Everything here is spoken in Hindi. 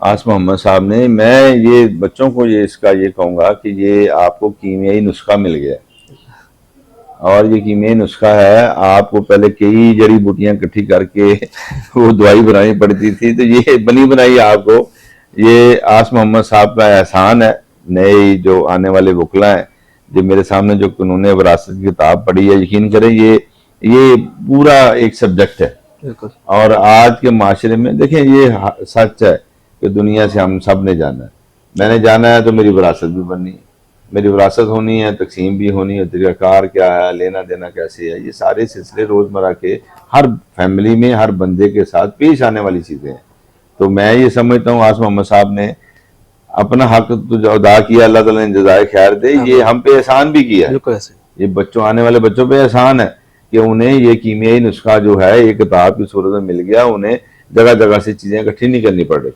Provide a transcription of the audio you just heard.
आस मोहम्मद साहब ने, मैं ये बच्चों को ये इसका ये कहूँगा कि ये आपको कीमियाई नुस्खा मिल गया, और ये कीमियाई नुस्खा है। आपको पहले कई जड़ी बूटियां इकट्ठी करके वो दवाई बनानी पड़ती थी, तो ये बनी बनाई आपको ये आस मोहम्मद साहब का एहसान है। नए जो आने वाले वकला हैं, जो मेरे सामने जो कानून विरासत की किताब पढ़ी है, यकीन करें ये पूरा एक सब्जेक्ट है। और आज के माशरे में देखें, ये सच है कि दुनिया से हम सब ने जाना है। मैंने जाना है तो मेरी विरासत भी बननी है, मेरी विरासत होनी है, तकसीम भी होनी है, तरीक़ाकार क्या है, लेना देना कैसे है, ये सारे सिलसिले रोज़मर्रा के हर फैमिली में हर बंदे के साथ पेश आने वाली चीज़ें हैं। तो मैं ये समझता हूँ आस मोहम्मद साहब ने अपना हक तो अदा किया, अल्लाह ताला ने जज़ाए खैर दे। ये हम पे एहसान भी किया है, ये बच्चों आने वाले बच्चों पे एहसान है कि उन्हें ये कीमियाई नुस्खा जो है एक किताब की सूरत में मिल गया, उन्हें जगह जगह से चीज़ें इकट्ठी नहीं करनी पड़ रही।